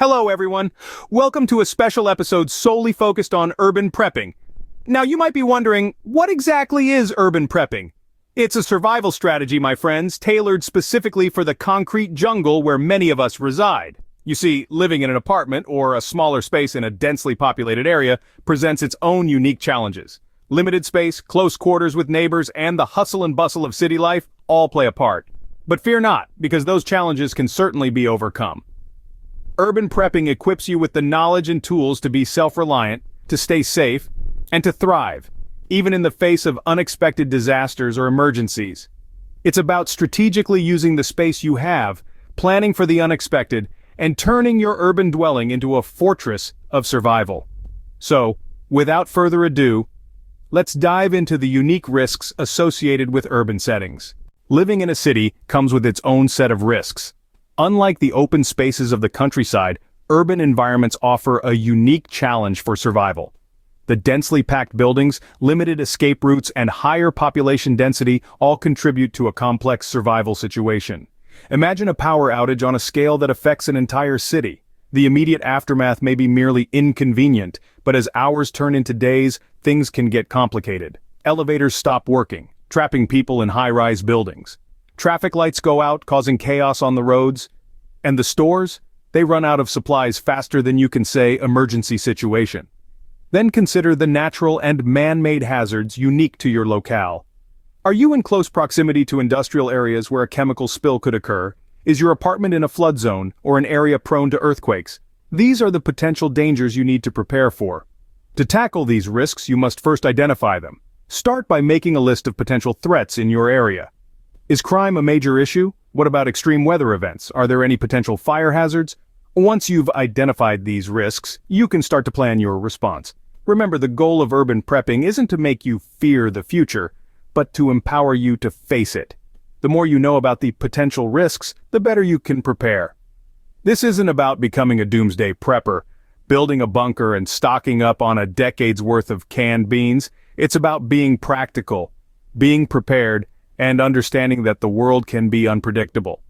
Hello everyone, welcome to a special episode solely focused on urban prepping. Now you might be wondering, what exactly is urban prepping? It's a survival strategy, my friends, tailored specifically for the concrete jungle where many of us reside. You see, living in an apartment or a smaller space in a densely populated area presents its own unique challenges. Limited space, close quarters with neighbors, and the hustle and bustle of city life all play a part. But fear not, because those challenges can certainly be overcome. Urban prepping equips you with the knowledge and tools to be self-reliant, to stay safe, and to thrive, even in the face of unexpected disasters or emergencies. It's about strategically using the space you have, planning for the unexpected, and turning your urban dwelling into a fortress of survival. So, without further ado, let's dive into the unique risks associated with urban settings. Living in a city comes with its own set of risks. Unlike the open spaces of the countryside, urban environments offer a unique challenge for survival. The densely packed buildings, limited escape routes, and higher population density all contribute to a complex survival situation. Imagine a power outage on a scale that affects an entire city. The immediate aftermath may be merely inconvenient, but as hours turn into days, things can get complicated. Elevators stop working, trapping people in high-rise buildings. Traffic lights go out, causing chaos on the roads. And the stores? They run out of supplies faster than you can say emergency situation. Then consider the natural and man-made hazards unique to your locale. Are you in close proximity to industrial areas where a chemical spill could occur? Is your apartment in a flood zone or an area prone to earthquakes? These are the potential dangers you need to prepare for. To tackle these risks, you must first identify them. Start by making a list of potential threats in your area. Is crime a major issue? What about extreme weather events? Are there any potential fire hazards? Once you've identified these risks, you can start to plan your response. Remember, the goal of urban prepping isn't to make you fear the future, but to empower you to face it. The more you know about the potential risks, the better you can prepare. This isn't about becoming a doomsday prepper, building a bunker and stocking up on a decade's worth of canned beans. It's about being practical, being prepared, and understanding that the world can be unpredictable.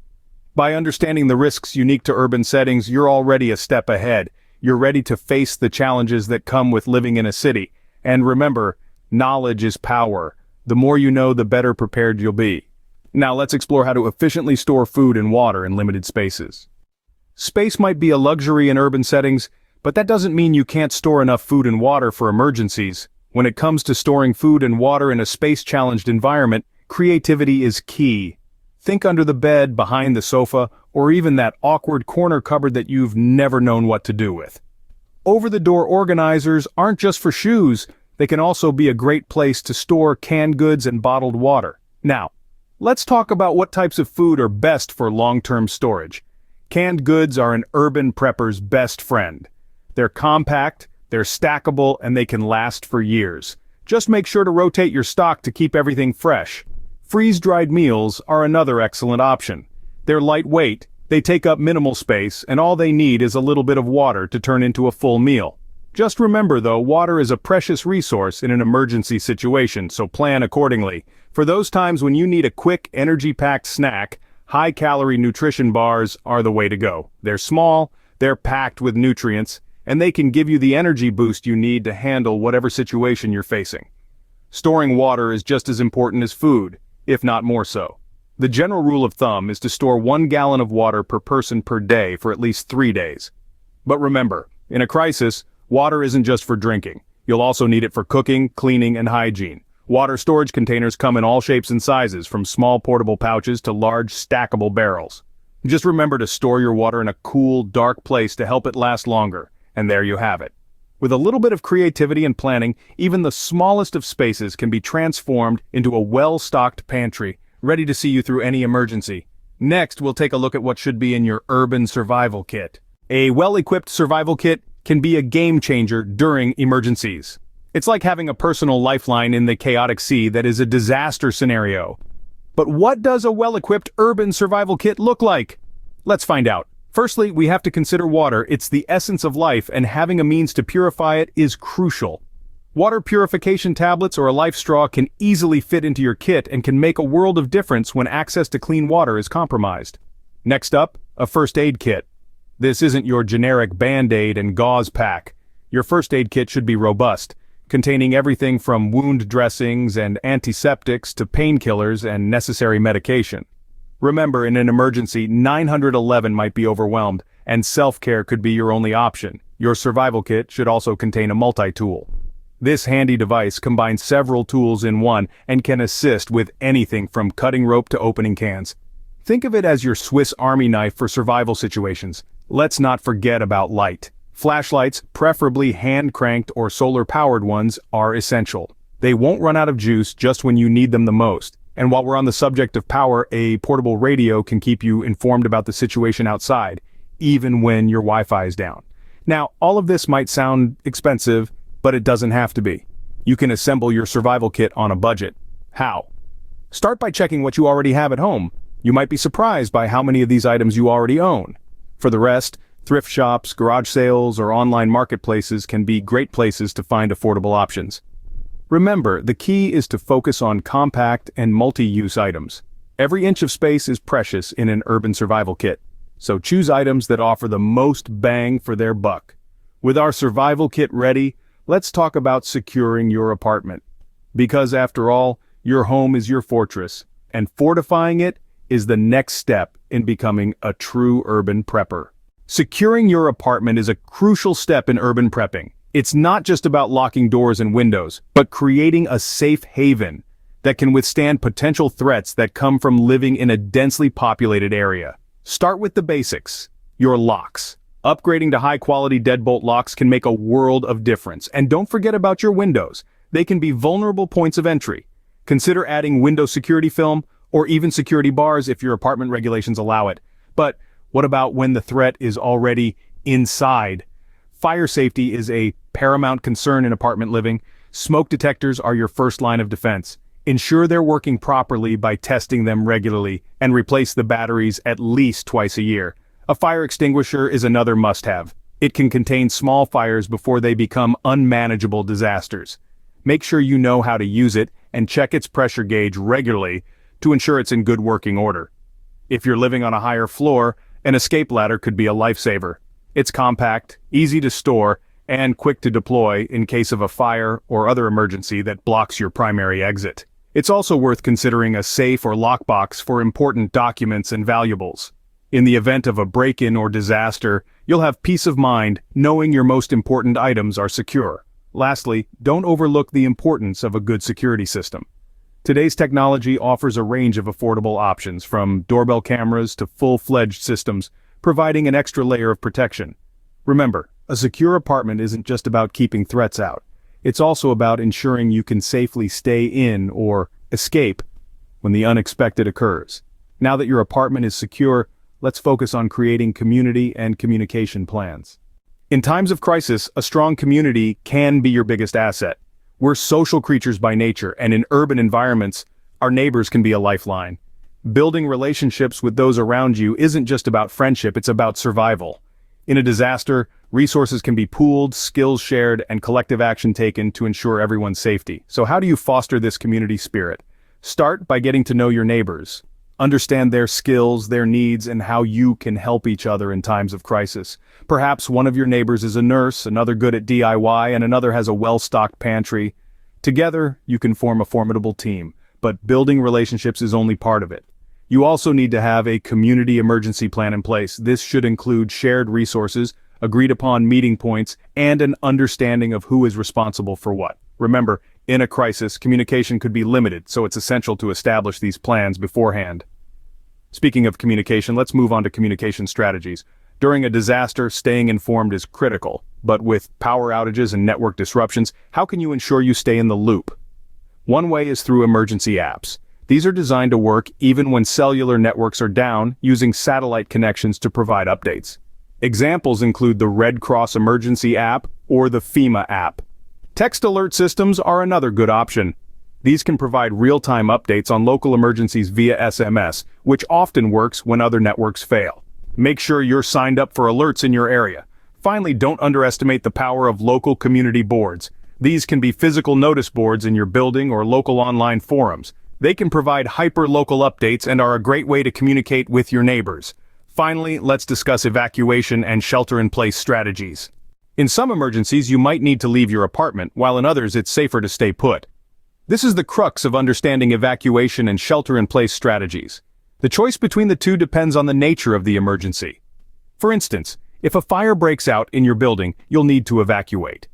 By understanding the risks unique to urban settings, you're already a step ahead. You're ready to face the challenges that come with living in a city. And remember, knowledge is power. The more you know, the better prepared you'll be. Now let's explore how to efficiently store food and water in limited spaces. Space might be a luxury in urban settings, but that doesn't mean you can't store enough food and water for emergencies. When it comes to storing food and water in a space-challenged environment, creativity is key. Think under the bed, behind the sofa, or even that awkward corner cupboard that you've never known what to do with. Over-the-door organizers aren't just for shoes, they can also be a great place to store canned goods and bottled water. Now, let's talk about what types of food are best for long-term storage. Canned goods are an urban prepper's best friend. They're compact, they're stackable, and they can last for years. Just make sure to rotate your stock to keep everything fresh. Freeze-dried meals are another excellent option. They're lightweight, they take up minimal space, and all they need is a little bit of water to turn into a full meal. Just remember though, water is a precious resource in an emergency situation, so plan accordingly. For those times when you need a quick, energy-packed snack, high-calorie nutrition bars are the way to go. They're small, they're packed with nutrients, and they can give you the energy boost you need to handle whatever situation you're facing. Storing water is just as important as food, if not more so. The general rule of thumb is to store 1 gallon of water per person per day for at least 3 days. But remember, in a crisis, water isn't just for drinking. You'll also need it for cooking, cleaning, and hygiene. Water storage containers come in all shapes and sizes, from small portable pouches to large stackable barrels. Just remember to store your water in a cool, dark place to help it last longer, and there you have it. With a little bit of creativity and planning, even the smallest of spaces can be transformed into a well-stocked pantry, ready to see you through any emergency. Next, we'll take a look at what should be in your urban survival kit. A well-equipped survival kit can be a game changer during emergencies. It's like having a personal lifeline in the chaotic sea that is a disaster scenario. But what does a well-equipped urban survival kit look like? Let's find out. Firstly, we have to consider water. It's the essence of life, and having a means to purify it is crucial. Water purification tablets or a life straw can easily fit into your kit and can make a world of difference when access to clean water is compromised. Next up, a first aid kit. This isn't your generic Band-Aid and gauze pack. Your first aid kit should be robust, containing everything from wound dressings and antiseptics to painkillers and necessary medication. Remember, in an emergency, 911 might be overwhelmed, and self-care could be your only option. Your survival kit should also contain a multi-tool. This handy device combines several tools in one and can assist with anything from cutting rope to opening cans. Think of it as your Swiss Army knife for survival situations. Let's not forget about light. Flashlights, preferably hand-cranked or solar-powered ones, are essential. They won't run out of juice just when you need them the most. And while we're on the subject of power, a portable radio can keep you informed about the situation outside, even when your Wi-Fi is down. Now, all of this might sound expensive, but it doesn't have to be. You can assemble your survival kit on a budget. How? Start by checking what you already have at home. You might be surprised by how many of these items you already own. For the rest, thrift shops, garage sales, or online marketplaces can be great places to find affordable options. Remember, the key is to focus on compact and multi-use items. Every inch of space is precious in an urban survival kit, so choose items that offer the most bang for their buck. With our survival kit ready, let's talk about securing your apartment. Because after all, your home is your fortress, and fortifying it is the next step in becoming a true urban prepper. Securing your apartment is a crucial step in urban prepping. It's not just about locking doors and windows, but creating a safe haven that can withstand potential threats that come from living in a densely populated area. Start with the basics, your locks. Upgrading to high-quality deadbolt locks can make a world of difference. And don't forget about your windows. They can be vulnerable points of entry. Consider adding window security film or even security bars if your apartment regulations allow it. But what about when the threat is already inside? Fire safety is a paramount concern in apartment living. Smoke detectors are your first line of defense. Ensure they're working properly by testing them regularly and replace the batteries at least twice a year. A fire extinguisher is another must-have. It can contain small fires before they become unmanageable disasters. Make sure you know how to use it and check its pressure gauge regularly to ensure it's in good working order. If you're living on a higher floor, an escape ladder could be a lifesaver. It's compact, easy to store, and quick to deploy in case of a fire or other emergency that blocks your primary exit. It's also worth considering a safe or lockbox for important documents and valuables. In the event of a break-in or disaster, you'll have peace of mind knowing your most important items are secure. Lastly, don't overlook the importance of a good security system. Today's technology offers a range of affordable options, from doorbell cameras to full-fledged systems, providing an extra layer of protection. Remember, a secure apartment isn't just about keeping threats out. It's also about ensuring you can safely stay in or escape when the unexpected occurs. Now that your apartment is secure, let's focus on creating community and communication plans. In times of crisis, a strong community can be your biggest asset. We're social creatures by nature, and in urban environments, our neighbors can be a lifeline. Building relationships with those around you isn't just about friendship, it's about survival. In a disaster, resources can be pooled, skills shared, and collective action taken to ensure everyone's safety. So how do you foster this community spirit? Start by getting to know your neighbors. Understand their skills, their needs, and how you can help each other in times of crisis. Perhaps one of your neighbors is a nurse, another good at DIY, and another has a well-stocked pantry. Together, you can form a formidable team, but building relationships is only part of it. You also need to have a community emergency plan in place. This should include shared resources, agreed-upon meeting points, and an understanding of who is responsible for what. Remember, in a crisis, communication could be limited, so it's essential to establish these plans beforehand. Speaking of communication, let's move on to communication strategies. During a disaster, staying informed is critical, but with power outages and network disruptions, how can you ensure you stay in the loop? One way is through emergency apps. These are designed to work even when cellular networks are down, using satellite connections to provide updates. Examples include the Red Cross Emergency app or the FEMA app. Text alert systems are another good option. These can provide real-time updates on local emergencies via SMS, which often works when other networks fail. Make sure you're signed up for alerts in your area. Finally, don't underestimate the power of local community boards. These can be physical notice boards in your building or local online forums. They can provide hyper-local updates and are a great way to communicate with your neighbors. Finally, let's discuss evacuation and shelter-in-place strategies. In some emergencies, you might need to leave your apartment, while in others it's safer to stay put. This is the crux of understanding evacuation and shelter-in-place strategies. The choice between the two depends on the nature of the emergency. For instance, if a fire breaks out in your building, you'll need to evacuate.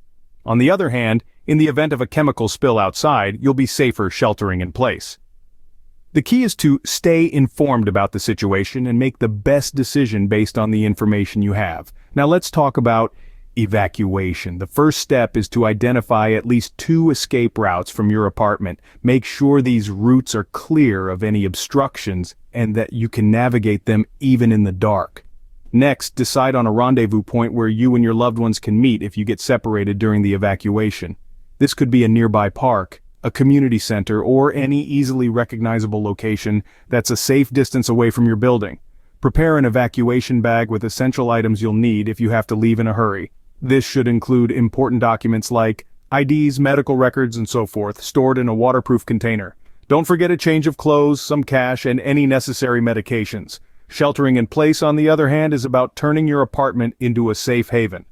On the other hand, in the event of a chemical spill outside, you'll be safer sheltering in place. The key is to stay informed about the situation and make the best decision based on the information you have. Now let's talk about evacuation. The first step is to identify at least 2 escape routes from your apartment. Make sure these routes are clear of any obstructions and that you can navigate them even in the dark. Next, decide on a rendezvous point where you and your loved ones can meet if you get separated during the evacuation. This could be a nearby park, a community center, or any easily recognizable location that's a safe distance away from your building. Prepare an evacuation bag with essential items you'll need if you have to leave in a hurry. This should include important documents like IDs, medical records, and so forth, stored in a waterproof container. Don't forget a change of clothes, some cash, and any necessary medications. Sheltering in place, on the other hand, is about turning your apartment into a safe haven.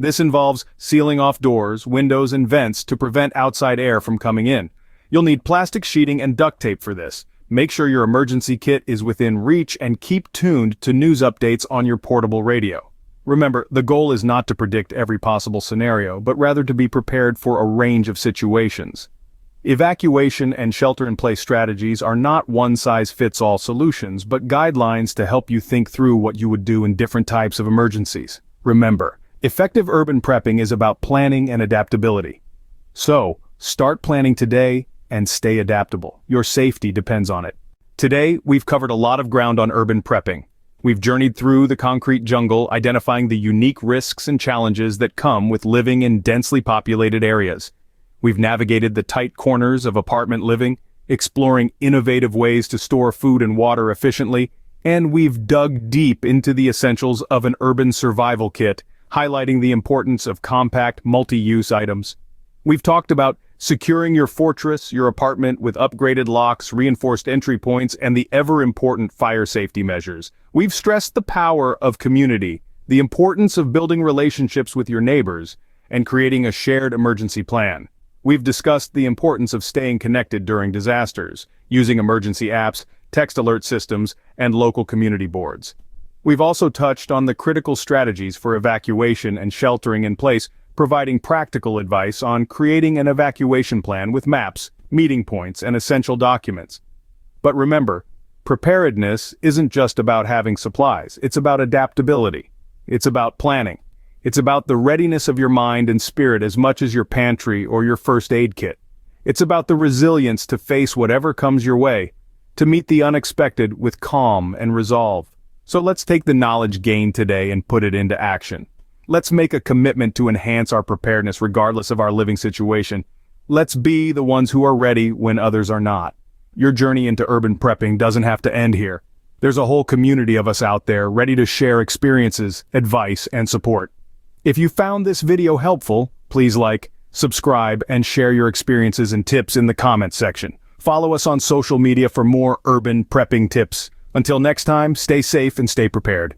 This involves sealing off doors, windows, and vents to prevent outside air from coming in. You'll need plastic sheeting and duct tape for this. Make sure your emergency kit is within reach and keep tuned to news updates on your portable radio. Remember, the goal is not to predict every possible scenario, but rather to be prepared for a range of situations. Evacuation and shelter-in-place strategies are not one-size-fits-all solutions, but guidelines to help you think through what you would do in different types of emergencies. Remember, effective urban prepping is about planning and adaptability. So, start planning today and stay adaptable. Your safety depends on it. Today, we've covered a lot of ground on urban prepping. We've journeyed through the concrete jungle, identifying the unique risks and challenges that come with living in densely populated areas. We've navigated the tight corners of apartment living, exploring innovative ways to store food and water efficiently, and we've dug deep into the essentials of an urban survival kit, highlighting the importance of compact, multi-use items. We've talked about securing your fortress, your apartment with upgraded locks, reinforced entry points, and the ever-important fire safety measures. We've stressed the power of community, the importance of building relationships with your neighbors, and creating a shared emergency plan. We've discussed the importance of staying connected during disasters, using emergency apps, text alert systems, and local community boards. We've also touched on the critical strategies for evacuation and sheltering in place, providing practical advice on creating an evacuation plan with maps, meeting points, and essential documents. But remember, preparedness isn't just about having supplies, it's about adaptability. It's about planning. It's about the readiness of your mind and spirit as much as your pantry or your first aid kit. It's about the resilience to face whatever comes your way, to meet the unexpected with calm and resolve. So let's take the knowledge gained today and put it into action. Let's make a commitment to enhance our preparedness regardless of our living situation. Let's be the ones who are ready when others are not. Your journey into urban prepping doesn't have to end here. There's a whole community of us out there ready to share experiences, advice, and support. If you found this video helpful, please like, subscribe, and share your experiences and tips in the comments section. Follow us on social media for more urban prepping tips. Until next time, stay safe and stay prepared.